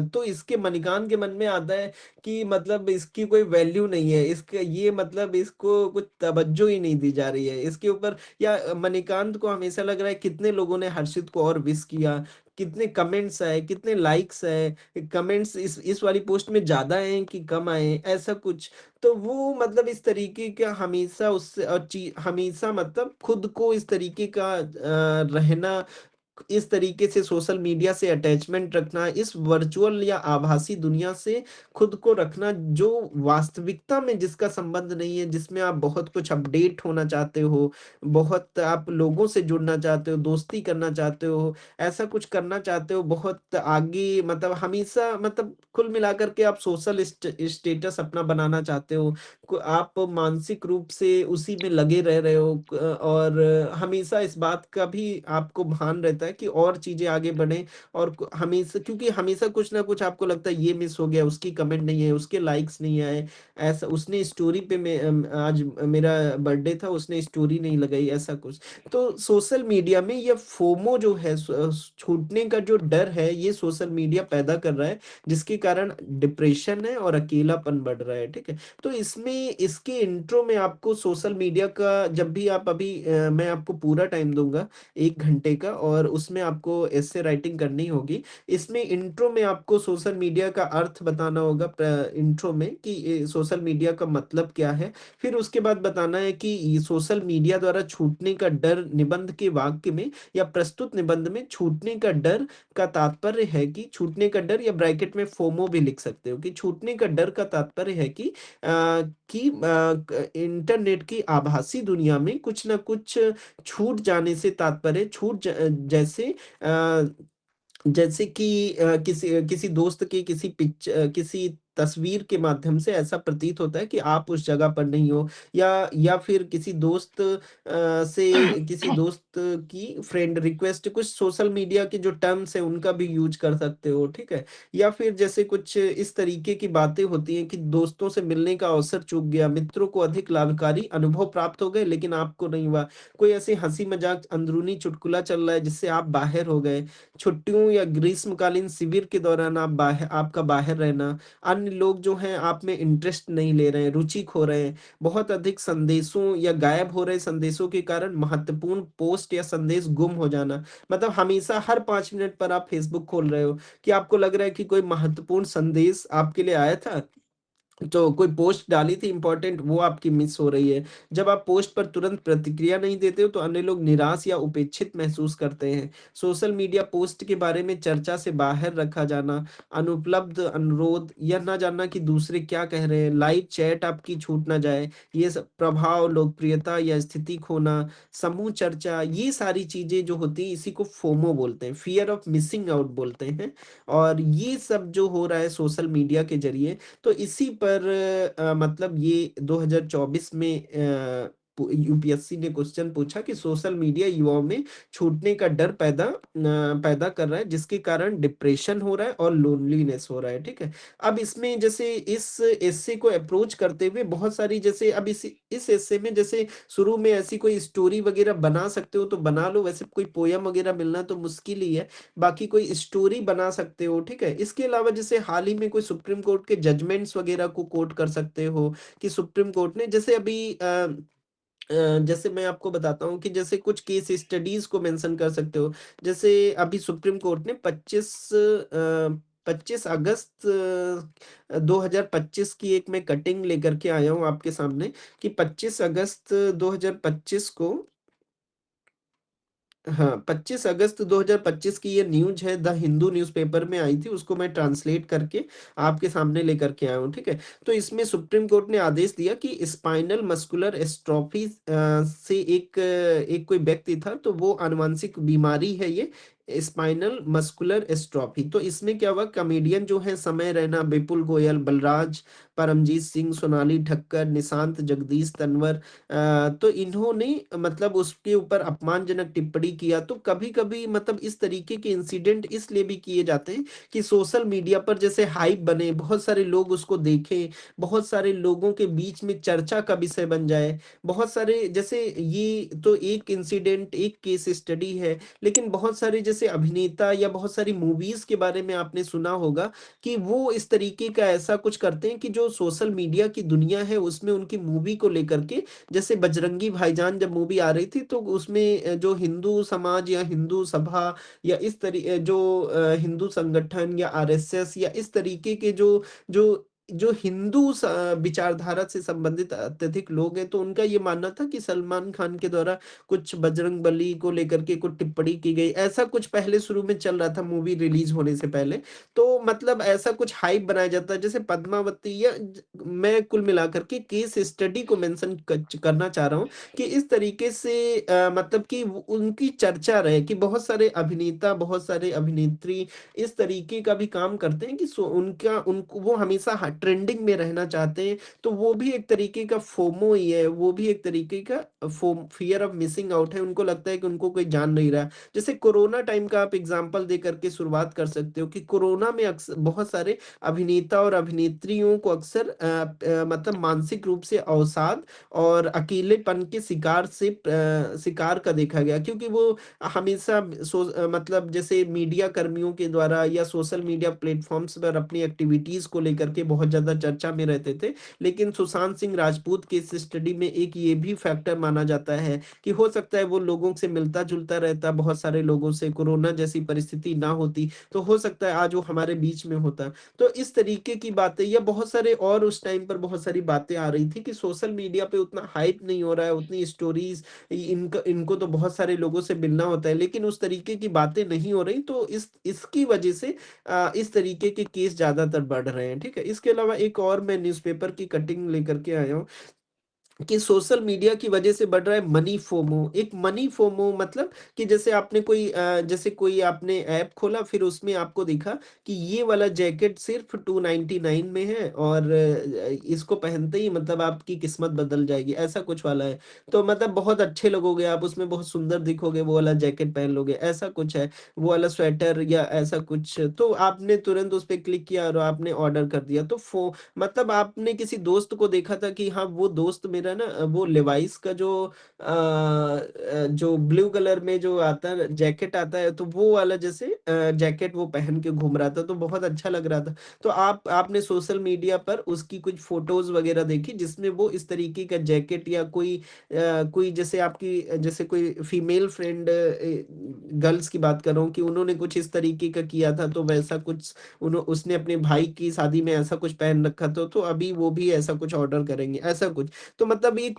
S1: तो इसके मणिकांत के मन में आता है कि मतलब इसकी कोई वैल्यू नहीं है। इसका ये मतलब इसको कुछ तवज्जो ही नहीं दी जा रही है। इसके ऊपर, या मणिकांत को हमेशा लग रहा है कितने लोगों ने हर्षित को और विश किया, कितने कमेंट्स आए, कितने लाइक्स आए, कमेंट्स इस वाली पोस्ट में ज़्यादा आए कि कम आए, ऐसा कुछ। तो वो मतलब इस तरीके का हमेशा उससे हमेशा मतलब खुद को इस तरीके का रहना, इस तरीके से सोशल मीडिया से अटैचमेंट रखना, इस वर्चुअल या आभासी दुनिया से खुद को रखना, जो वास्तविकता में जिसका संबंध नहीं है, जिसमें आप बहुत कुछ अपडेट होना चाहते हो, बहुत आप लोगों से जुड़ना चाहते हो, दोस्ती करना चाहते हो, ऐसा कुछ करना चाहते हो, बहुत आगे मतलब हमेशा मतलब कुल मिलाकर के आप सोशल स्टेटस अपना बनाना चाहते हो। आप मानसिक रूप से उसी में लगे रह रहे हो, और हमेशा इस बात का भी आपको भान रहता है कि और चीज़ें आगे बढ़ें, और हमेशा, क्योंकि हमेशा कुछ ना कुछ आपको लगता है ये मिस हो गया, उसकी कमेंट नहीं है, उसके लाइक्स नहीं आए, ऐसा उसने स्टोरी पे आज मेरा बर्थडे था, उसने स्टोरी नहीं लगाई, ऐसा कुछ। तो सोशल मीडिया में ये फोमो जो है, छूटने का जो डर है, ये सोशल मीडिया पैदा कर रहा है, जिसके कारण डिप्रेशन है और अकेलापन बढ़ रहा है, ठीक है? तो इसमें इसके इंट्रो में आपको सोशल मीडिया का, जब भी आप अभी मैं आपको पूरा टाइम दूँगा 1 घंटे का, और उसमें आपको एस्से राइटिंग करनी होगी। इसमें इंट्रो में आपको सोशल मीडिया का अर्थ बताना होगा, इंट्रो में कि सोशल मीडिया का मतलब क्या है। फिर उसके बाद बताना है कि ये सोशल मीडिया द्वारा छूटने का डर, निबंध के वाक्य में या प्रस्तुत निबंध में छूटने का डर का तात्पर्य है कि छूटने का डर, या ब्रैकेट में फोमो भी लिख सकते हो कि छूटने का डर का तात्पर्य है कि इंटरनेट की आभासी दुनिया में कुछ न कुछ छूट जाने से तात्पर्य, जैसे जैसे कि किसी किसी दोस्त की किसी तस्वीर के माध्यम से ऐसा प्रतीत होता है कि आप उस जगह पर नहीं हो, या फिर किसी दोस्त की फ्रेंड रिक्वेस्ट, कुछ सोशल मीडिया के जो टर्म्स हैं उनका भी यूज़ कर सकते हो, ठीक है? या फिर जैसे कुछ इस तरीके की बातें होती हैं कि दोस्तों से मिलने का अवसर चूक गया, मित्रों को अधिक लाभकारी अनुभव प्राप्त हो गए लेकिन आपको नहीं हुआ। कोई ऐसी हँसी-मज़ाक अंदरूनी चुटकुला चल रहा है जिससे आप बाहर हो गए। छुट्टियों या ग्रीष्मकालीन शिविर के दौरान आपका बाहर रहना, अन्य लोग जो हैं आप में इंटरेस्ट नहीं ले रहे हैं, रुचि खो रहे हैं, बहुत अधिक संदेशों या गायब हो रहे संदेशों के कारण महत्वपूर्ण पोस्ट या संदेश गुम हो जाना। मतलब हमेशा हर 5 मिनट पर आप फ़ेसबुक खोल रहे हो कि आपको लग रहा है कि कोई महत्वपूर्ण संदेश आपके लिए आया था, तो कोई पोस्ट डाली थी इम्पोर्टेंट, वो आपकी मिस हो रही है। जब आप पोस्ट पर तुरंत प्रतिक्रिया नहीं देते हो तो अन्य लोग निराश या उपेक्षित महसूस करते हैं। सोशल मीडिया पोस्ट के बारे में चर्चा से बाहर रखा जाना, अनुपलब्ध अनुरोध या ना जानना कि दूसरे क्या कह रहे हैं, लाइव चैट आपकी छूट ना जाए, ये सब प्रभाव, लोकप्रियता या स्थिति खोना, समूह चर्चा, ये सारी चीज़ें जो होती हैं इसी को फोमो बोलते हैं, फ़ियर ऑफ मिसिंग आउट बोलते हैं। और ये सब जो हो रहा है सोशल मीडिया के ज़रिए, तो इसी पर मतलब ये 2024 में यूपीएससी ने क्वेश्चन पूछा कि सोशल मीडिया युवाओं में छूटने का डर पैदा कर रहा है, जिसके कारण डिप्रेशन हो रहा है और लोनलीनेस हो रहा है, ठीक है। अब इसमें जैसे इस एस्से को अप्रोच करते हुए बहुत सारी, जैसे अब इस एस्से में जैसे शुरू में ऐसी कोई स्टोरी वगैरह बना सकते हो तो बना लो, वैसे कोई पोयम वगैरह मिलना तो मुश्किल ही है, बाकी कोई स्टोरी बना सकते हो, ठीक है। इसके अलावा जैसे हाल ही में कोई सुप्रीम कोर्ट के जजमेंट्स वगैरह को कोट कर सकते हो कि सुप्रीम कोर्ट ने जैसे अभी जैसे मैं आपको बताता हूँ कि जैसे कुछ केस स्टडीज़ को मेंशन कर सकते हो। जैसे अभी सुप्रीम कोर्ट ने 25 अगस्त 2025 की एक मैं कटिंग लेकर के आया हूँ आपके सामने कि 25 अगस्त 2025 को, हाँ, 25 अगस्त 2025 की ये न्यूज़ है, द हिंदू न्यूज़पेपर में आई थी, उसको मैं ट्रांसलेट करके आपके सामने लेकर के आया हूँ, ठीक है? तो इसमें सुप्रीम कोर्ट ने आदेश दिया कि स्पाइनल मस्कुलर एस्ट्रोफी से एक कोई व्यक्ति था, तो वो आनुवंशिक बीमारी है ये, स्पाइनल मस्कुलर एस्ट्रोफी। तो इसमें क्या हुआ, कॉमेडियन जो हैं समय रैना, विपुल गोयल, बलराज, परमजीत सिंह, सोनाली ठक्कर, निशांत जगदीश तंवर, तो इन्होंने मतलब उसके ऊपर अपमानजनक टिप्पणी किया। तो कभी-कभी मतलब इस तरीके के इंसिडेंट इसलिए भी किए जाते हैं कि सोशल मीडिया पर जैसे हाइप बने, बहुत सारे लोग उसको देखें, बहुत सारे लोगों के बीच में चर्चा का विषय बन जाए। बहुत सारे जैसे ये तो एक इंसिडेंट, एक केस स्टडी है, लेकिन बहुत सारे जैसे अभिनेता या बहुत सारी मूवीज़ के बारे में आपने सुना होगा कि वो इस तरीके का ऐसा कुछ करते हैं कि जो सोशल मीडिया की दुनिया है उसमें उनकी मूवी को लेकर के, जैसे बजरंगी भाईजान जब मूवी आ रही थी तो उसमें जो हिंदू समाज या हिंदू सभा या जो हिंदू संगठन या आरएसएस या इस तरीके के जो जो हिंदू विचारधारा से संबंधित अत्यधिक लोग हैं, तो उनका ये मानना था कि सलमान खान के द्वारा कुछ बजरंगबली को लेकर के कुछ टिप्पणी की गई, ऐसा कुछ पहले शुरू में चल रहा था मूवी रिलीज होने से पहले। तो मतलब ऐसा कुछ हाइप बनाया जाता है, जैसे पद्मावती या मैं कुल मिलाकर के केस स्टडी को मेंशन करना चाह रहा हूँ कि इस तरीके से मतलब कि उनकी चर्चा रहे कि बहुत सारे अभिनेता, बहुत सारे अभिनेत्री इस तरीके का भी काम करते हैं कि उनका उनको वो हमेशा ट्रेंडिंग में रहना चाहते हैं। तो वो भी एक तरीके का फोमो ही है, वो भी एक तरीके का फियर ऑफ मिसिंग आउट है। उनको लगता है कि उनको कोई जान नहीं रहा। जैसे कोरोना टाइम का आप एग्जांपल दे करके शुरुआत कर सकते हो कि कोरोना में अक्सर बहुत सारे अभिनेता और अभिनेत्रियों को अक्सर मतलब मानसिक रूप से अवसाद और अकेलेपन के शिकार का देखा गया, क्योंकि वो हमेशा मतलब जैसे मीडिया कर्मियों के द्वारा या सोशल मीडिया प्लेटफॉर्म्स पर अपनी एक्टिविटीज को लेकर के बहुत ज्यादा चर्चा में रहते थे। लेकिन सुशांत सिंह राजपूत के इस स्टडी में एक ये भी फैक्टर माना जाता है कि हो सकता है वो लोगों से मिलता जुलता रहता, बहुत सारे लोगों से, कोरोना जैसी परिस्थिति ना होती तो हो सकता है आज वो हमारे बीच में होता। तो इस तरीके की बातें या बहुत सारे और उस टाइम पर बहुत सारी बातें आ रही थी कि सोशल मीडिया पे उतना हाइप नहीं हो रहा है, उतनी स्टोरीज, इनको इनको तो बहुत सारे लोगों से मिलना होता है, लेकिन उस तरीके की बातें नहीं हो रही। तो इसकी वजह से इस तरीके के केस ज्यादातर बढ़ रहे हैं, ठीक है। इसके अलावा एक और मैं न्यूज़पेपर की कटिंग लेकर के आया हूँ कि सोशल मीडिया की वजह से बढ़ रहा है मनी फोमो। एक मनी फोमो मतलब कि जैसे आपने जैसे कोई आपने ऐप खोला, फिर उसमें आपको दिखा कि ये वाला जैकेट सिर्फ 299 में है और इसको पहनते ही मतलब आपकी किस्मत बदल जाएगी, ऐसा कुछ वाला है। तो मतलब बहुत अच्छे लगोगे आप, उसमें बहुत सुंदर दिखोगे, वो वाला जैकेट पहन लोगे, ऐसा कुछ है, वो वाला स्वेटर या ऐसा कुछ। तो आपने तुरंत उस पर क्लिक किया और आपने ऑर्डर कर दिया। तो मतलब आपने किसी दोस्त को देखा था कि हाँ वो दोस्त मेरा मेरा ना वो लेवाइस का जो ब्लू कलर में जो आता है जैकेट आता है, तो वो वाला जैसे जैकेट वो पहन के घूम रहा था, तो बहुत अच्छा लग रहा था। तो आपने सोशल मीडिया पर उसकी कुछ फ़ोटोज़ वग़ैरह देखी जिसमें वो इस तरीके का जैकेट या कोई जैसे आपकी जैसे कोई फीमेल फ्रेंड गर्ल्स की बात कर रहा हूँ कि उन्होंने कुछ इस तरीके का किया था, तो वैसा कुछ उसने अपने भाई की शादी में ऐसा कुछ पहन रखा था, तो अभी वो भी ऐसा कुछ ऑर्डर करेंगे, ऐसा कुछ। तो मतलब एक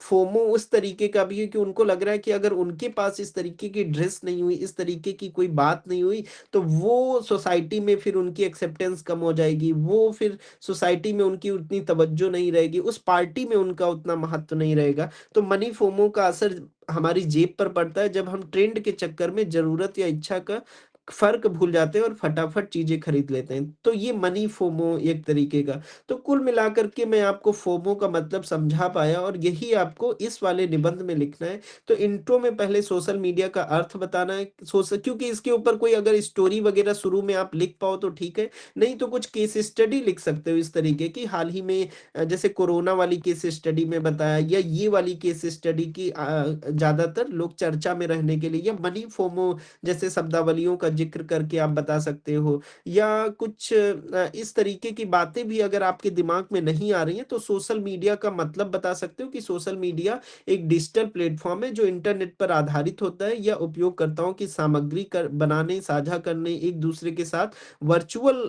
S1: फोमो उस तरीके का भी है कि उनको लग रहा है कि अगर उनके पास इस तरीके की ड्रेस नहीं हुई, इस तरीके की कोई बात नहीं हुई, तो वो सोसाइटी में फिर उनकी एक्सेप्टेंस कम हो जाएगी। वो फिर सोसाइटी में उनकी उतनी तवज्जो नहीं रहेगी, उस पार्टी में उनका उतना महत्व नहीं रहेगा। तो मनी फोमो का असर हमारी जेब पर पड़ता है जब हम ट्रेंड के चक्कर में ज़रूरत या इच्छा का फ़र्क भूल जाते हैं और फटाफट चीज़ें खरीद लेते हैं। तो ये मनी फोमो एक तरीके का। तो कुल मिलाकर के मैं आपको फोमो का मतलब समझा पाया और यही आपको इस वाले निबंध में लिखना है। तो इंट्रो में पहले सोशल मीडिया का अर्थ बताना है, क्योंकि इसके ऊपर कोई अगर स्टोरी वगैरह शुरू में आप लिख पाओ तो ठीक है, नहीं तो कुछ केस स्टडी लिख सकते हो इस तरीके की। हाल ही में जैसे कोरोना वाली केस स्टडी में बताया, या ये वाली केस स्टडी की ज़्यादातर लोग चर्चा में रहने के लिए, या मनी फोमो जैसे शब्दावलियों का ज़िक्र करके आप बता सकते हो, या कुछ इस तरीके की बातें भी अगर आपके दिमाग में नहीं आ रही हैं, तो सोशल मीडिया का मतलब बता सकते हो कि सोशल मीडिया एक डिजिटल प्लेटफ़ॉर्म है जो इंटरनेट पर आधारित होता है या उपयोगकर्ताओं की सामग्री बनाने, साझा करने, एक-दूसरे के साथ वर्चुअल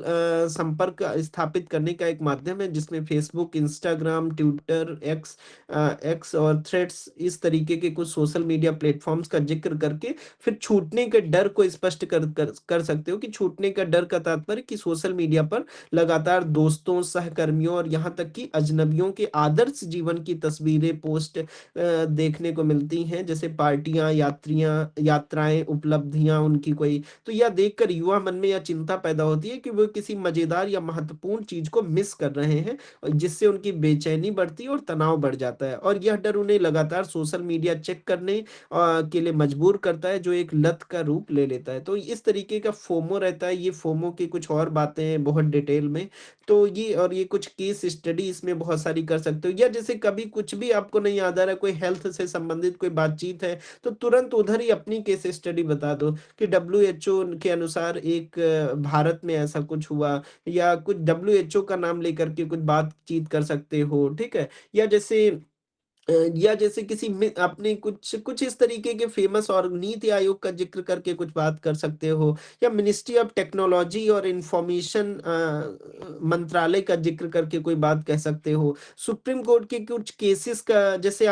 S1: संपर्क स्थापित करने का एक माध्यम है, जिसमें फ़ेसबुक, इंस्टाग्राम, ट्विटर, एक्स और थ्रेड्स इस तरीके के कुछ सोशल मीडिया प्लेटफ़ॉर्म्स का ज़िक्र करके फिर छूटने के डर को स्पष्ट कर सकते हो कि छूटने का डर का तात्पर्य कि सोशल मीडिया पर लगातार दोस्तों, सहकर्मियों और यहाँ तक कि अजनबियों के आदर्श जीवन की तस्वीरें पोस्ट देखने को मिलती हैं, जैसे पार्टियाँ, यात्राएँ, उपलब्धियाँ उनकी कोई, तो यह देखकर युवा मन में यह चिंता पैदा होती है कि वो किसी मज़ेदार या महत्वपूर्ण चीज़ को मिस कर रहे हैं, और जिससे उनकी बेचैनी बढ़ती है और तनाव बढ़ जाता है, और यह डर उन्हें लगातार सोशल मीडिया चेक करने के लिए मजबूर करता है, जो एक लत का रूप ले लेता है। तो इस तरीके का फोमो रहता है। ये फोमो की कुछ और बातें हैं बहुत डिटेल में। तो ये कुछ केस स्टडी इसमें बहुत सारी कर सकते हो, या जैसे कभी कुछ भी आपको नहीं याद आ रहा है, कोई हेल्थ से संबंधित कोई बातचीत है, तो तुरंत उधर ही अपनी केस स्टडी बता दो कि डब्ल्यूएचओ के अनुसार भारत में ऐसा कुछ हुआ, या कुछ डब्ल्यूएचओ का नाम लेकर के कुछ बातचीत कर सकते हो, ठीक है? या जैसे या जैसे किसी में आपने कुछ कुछ इस तरीके के फेमस और नीति आयोग का ज़िक्र करके कुछ बात कर सकते हो, या मिनिस्ट्री ऑफ टेक्नोलॉजी और इंफॉर्मेशन मंत्रालय का ज़िक्र करके कोई बात कह सकते हो। सुप्रीम कोर्ट के कुछ केसेस का, जैसे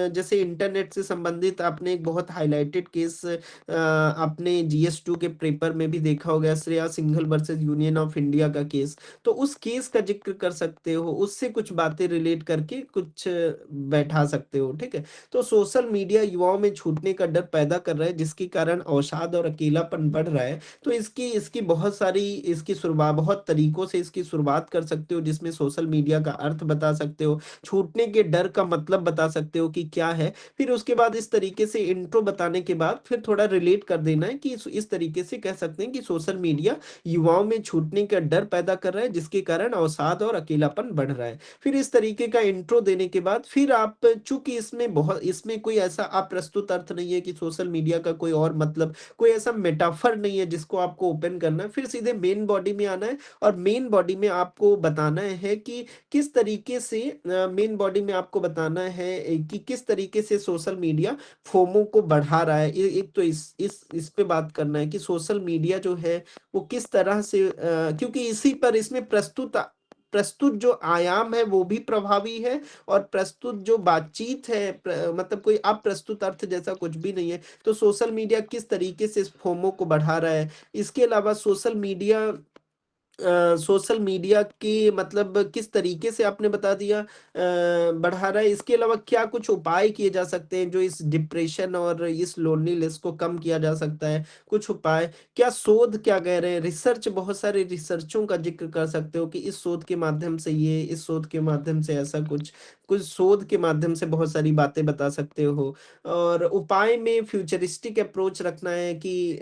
S1: जैसे इंटरनेट से संबंधित आपने एक बहुत हाइलाइटेड केस आपने जीएस 2 के पेपर में भी देखा होगा, Shreya Singhal versus union of India का केस। तो उस केस का ज़िक्र कर सकते हो, उससे कुछ बातें रिलेट करके कुछ बैठा सकते हो, ठीक है? तो सोशल मीडिया युवाओं में छूटने का डर पैदा कर रहा है, जिसके कारण अवसाद और अकेलापन बढ़ रहा है। तो इसकी इसकी बहुत सारी इसकी शुरुआत बहुत तरीकों से इसकी शुरुआत कर सकते हो, जिसमें सोशल मीडिया का अर्थ बता सकते हो, छूटने के डर का मतलब बता सकते हो कि क्या है। फिर उसके बाद इस तरीके से इंट्रो बताने के बाद फिर थोड़ा रिलेट कर देना है कि इस तरीके से कह सकते हैं कि सोशल मीडिया युवाओं में छूटने का डर पैदा कर रहा है, जिसके कारण अवसाद और अकेलापन बढ़ रहा है। फिर इस तरीके का इंट्रो देने के बाद फिर आप, चूँकि इसमें कोई ऐसा अप्रस्तुत अर्थ नहीं है कि सोशल मीडिया का कोई और मतलब, कोई ऐसा मेटाफर नहीं है जिसको आपको ओपन करना है। फिर सीधे मेन बॉडी में आना है, और मेन बॉडी में आपको बताना है कि किस तरीके से मेन बॉडी में आपको बताना है कि किस तरीके से सोशल मीडिया फोमो को बढ़ा रहा है। एक तो इस पे बात करना है कि सोशल मीडिया जो है वो किस तरह से क्योंकि इसी पर इसमें प्रस्तुत जो आयाम है वो भी प्रभावी है, और प्रस्तुत जो बातचीत है मतलब कोई अप्रस्तुत अर्थ जैसा कुछ भी नहीं है। तो सोशल मीडिया किस तरीके से इस फोमो को बढ़ा रहा है। इसके अलावा सोशल मीडिया की मतलब किस तरीके से आपने बता दिया बढ़ा रहा है। इसके अलावा क्या कुछ उपाय किए जा सकते हैं जो इस डिप्रेशन और इस लोनलीनेस को कम किया जा सकता है? कुछ उपाय, क्या शोध क्या कह रहे हैं? रिसर्च, बहुत सारे रिसर्चों का ज़िक्र कर सकते हो कि इस शोध के माध्यम से ये, इस शोध के माध्यम से ऐसा कुछ, कुछ शोध के माध्यम से बहुत सारी बातें बता सकते हो। और उपाय में फ्यूचरिस्टिक अप्रोच रखना है कि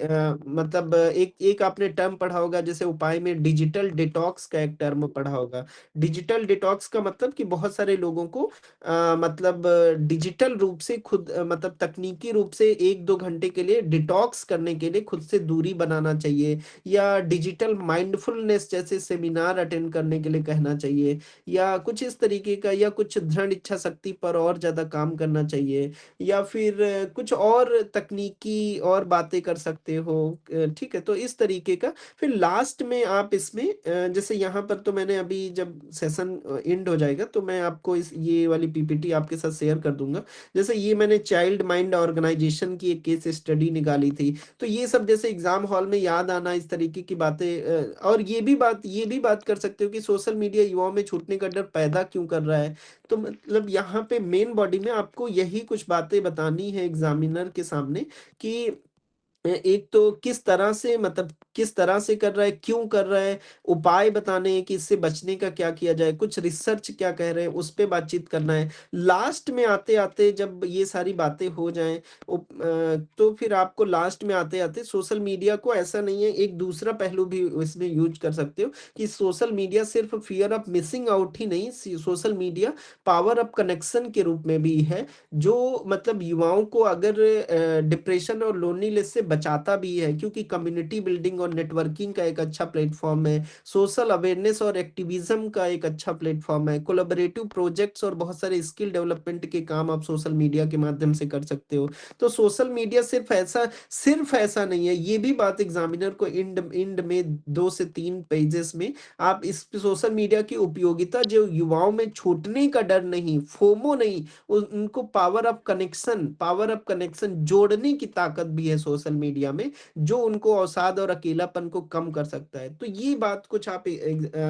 S1: मतलब एक एक आपने टर्म पढ़ा होगा, जैसे उपाय में डिजिटल डिटॉक्स का एक टर्म पढ़ा होगा। डिजिटल डिटॉक्स का मतलब कि बहुत सारे लोगों को मतलब डिजिटल रूप से खुद मतलब तकनीकी रूप से 1-2 घंटे के लिए डिटॉक्स करने के लिए खुद से दूरी बनाना चाहिए, या डिजिटल माइंडफुलनेस जैसे सेमिनार अटेंड करने के लिए कहना चाहिए, या कुछ इस तरीके का, या कुछ दृढ़ इच्छा शक्ति पर और ज़्यादा काम करना चाहिए, या फिर कुछ और तकनीकी और बातें कर सकते हो। ठीक है? तो इस तरीके का फिर लास्ट में आप इसमें जैसे यहाँ पर तो मैंने अभी जब सेशन एंड हो जाएगा तो मैं आपको इस ये वाली पीपीटी आपके साथ शेयर कर दूँगा। जैसे ये मैंने चाइल्ड माइंड ऑर्गेनाइजेशन की एक केस स्टडी निकाली थी। तो ये सब जैसे एग्ज़ाम हॉल में याद आना इस तरीके की बातें और ये भी बात कर सकते हो कि सोशल मीडिया युवाओं में छूटने का डर पैदा क्यों कर रहा है? तो मतलब यहाँ पे मेन बॉडी में आपको यही कुछ बातें बतानी है एग्ज़ामिनर के सामने कि एक तो किस तरह से मतलब किस तरह से कर रहा है, क्यों कर रहा है, उपाय बताने हैं कि इससे बचने का क्या किया जाए, कुछ रिसर्च क्या कह रहे हैं, उस पे बातचीत करना है। लास्ट में आते-आते जब ये सारी बातें हो जाएँ तो फिर आपको लास्ट में आते-आते सोशल मीडिया को ऐसा नहीं है, एक दूसरा पहलू भी इसमें यूज़ कर सकते हो कि सोशल मीडिया सिर्फ़ फ़ियर ऑफ मिसिंग आउट ही नहीं, social media power of connection के रूप में भी है। जो मतलब युवाओं को अगर डिप्रेशन और लोनलीनेस से बचाता भी है, क्योंकि कम्युनिटी बिल्डिंग और नेटवर्किंग का एक अच्छा प्लेटफॉर्म है, सोशल अवेयरनेस और एक्टिविज्म का एक अच्छा प्लेटफॉर्म है, कोलैबोरेटिव प्रोजेक्ट्स और बहुत सारे स्किल डेवलपमेंट के काम आप सोशल मीडिया के माध्यम से कर सकते हो। तो सोशल मीडिया सिर्फ ऐसा नहीं है, ये भी बात एग्जामिनर को एंड एंड में 2 से 3 पेजेस में आप इस सोशल मीडिया की उपयोगिता जो युवाओं में छूटने का डर नहीं, फोमो नहीं, उनको पावर ऑफ कनेक्शन जोड़ने की ताकत भी है सोशल मीडिया में, जो उनको अवसाद और अकेलापन को कम कर सकता है। तो ये बात कुछ आप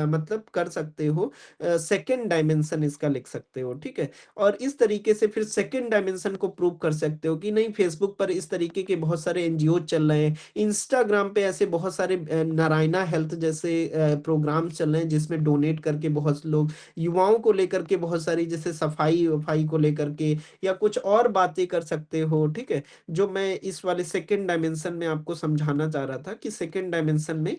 S1: मतलब कर सकते हो, सेकंड डायमेंशन इसका लिख सकते हो, ठीक है? और इस तरीके से फिर सेकंड डायमेंशन को प्रूव कर सकते हो कि नहीं, फेसबुक पर इस तरीके के बहुत सारे एनजीओ चल रहे हैं, इंस्टाग्राम पे ऐसे बहुत सारे नारायणा हेल्थ जैसे प्रोग्राम चल रहे हैं जिसमें डोनेट करके बहुत लोग युवाओं को लेकर के बहुत सारी जैसे सफाई-वफाई को लेकर के या कुछ और बातें कर सकते हो, ठीक है? जो मैं इस वाले सेकंड डायमेंशन में आपको समझाना चाह रहा था कि सेकंड डायमेंशन में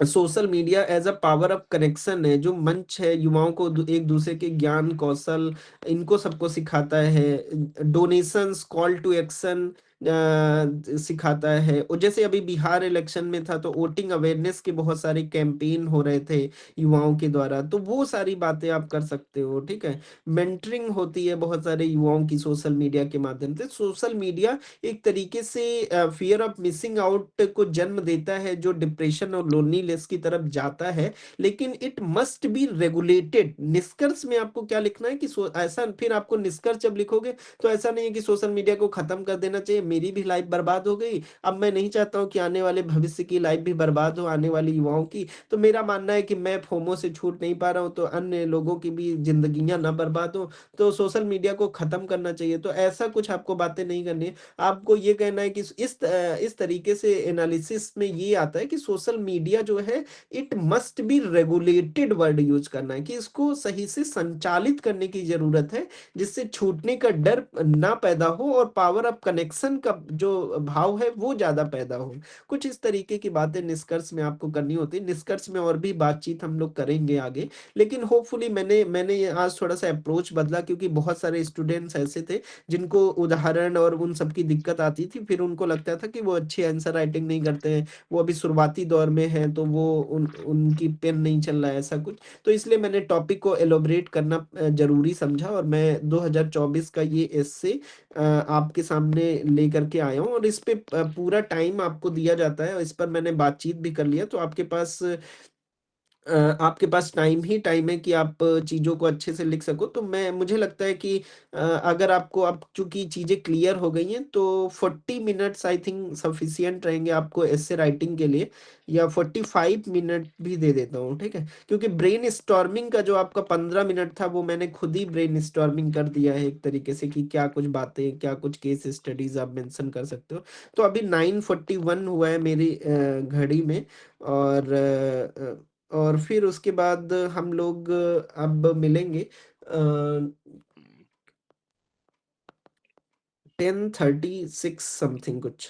S1: social media as a power of connection है, जो मंच है युवाओं को एक दूसरे के ज्ञान, कौशल इनको सबको सिखाता है। डोनेशंस, कॉल टू एक्शन सिखाता है। और जैसे अभी बिहार इलेक्शन में था तो वोटिंग अवेयरनेस के बहुत सारे कैंपेन हो रहे थे युवाओं के द्वारा, तो वो सारी बातें आप कर सकते हो, ठीक है? मेंटरिंग होती है बहुत सारे युवाओं की सोशल मीडिया के माध्यम से। सोशल मीडिया एक तरीके से फ़ियर ऑफ मिसिंग आउट को जन्म देता है, जो डिप्रेशन और लोनलीनेस की तरफ जाता है, लेकिन इट मस्ट बी रेगुलेटेड। निष्कर्ष में आपको क्या लिखना है कि ऐसा फिर आपको निष्कर्ष जब लिखोगे, तो ऐसा नहीं है कि सोशल मीडिया को खत्म कर देना चाहिए, मेरी भी लाइफ़ बर्बाद हो गई, अब मैं नहीं चाहता हूँ कि आने वाले भविष्य की लाइफ़ भी बर्बाद हो, आने वाली युवाओं की। तो मेरा मानना है कि मैं फोमो से छूट नहीं पा रहा हूँ, तो अन्य लोगों की भी ज़िंदगियाँ ना बर्बाद हो, तो सोशल मीडिया को खत्म करना चाहिए। तो ऐसा कुछ आपको बातें नहीं करनी है। आपको ये कहना है कि इस तरीके से एनालिसिस में ये आता है कि सोशल मीडिया जो है, it must be regulated word use करना है कि इसको सही से संचालित करने की ज़रूरत है, जिससे छूटने का डर ना पैदा हो और पावर ऑफ कनेक्शन का जो भाव है वो ज़्यादा पैदा हो। कुछ इस तरीके की बातें निष्कर्ष में आपको करनी होती है। निष्कर्ष में और भी बातचीत हम लोग करेंगे आगे। लेकिन होपफुली मैंने ये आज थोड़ा-सा अप्रोच बदला, क्योंकि बहुत सारे स्टूडेंट्स ऐसे थे जिनको उदाहरण और उन सब की दिक्कत आती थी। फिर उनको लगता था कि वो अच्छी आंसर राइटिंग नहीं करते हैं, वो अभी शुरुआती दौर में हैं, तो वो उनकी पेन नहीं चल रहा है, ऐसा कुछ। तो इसलिए मैंने टॉपिक को एलॉबरेट करना ज़रूरी समझा, और मैं 2024 का ये एस्से आपके सामने लेकर के आया हूँ, और इस पे पूरा टाइम आपको दिया जाता है, और इस पर मैंने बातचीत भी कर लिया, तो आपके पास टाइम ही टाइम है कि आप चीज़ों को अच्छे से लिख सको। तो मुझे लगता है कि अगर आपको अब चूँकि चीज़ें क्लियर हो गई हैं, तो 40 मिनट्स आई थिंक सफिशिएंट रहेंगे आपको एस्से राइटिंग के लिए, या 45 मिनट भी दे देता हूँ, ठीक है? क्योंकि ब्रेनस्टॉर्मिंग का जो आपका 15 मिनट था, वो मैंने खुद ही ब्रेनस्टॉर्मिंग कर दिया है एक तरीके से कि क्या कुछ बातें, क्या कुछ केस स्टडीज़ आप मेंशन कर सकते हो। तो अभी 9:41 हुआ है मेरी घड़ी में, और और फिर उसके बाद हम लोग अब मिलेंगे 10:36 समथिंग कुछ।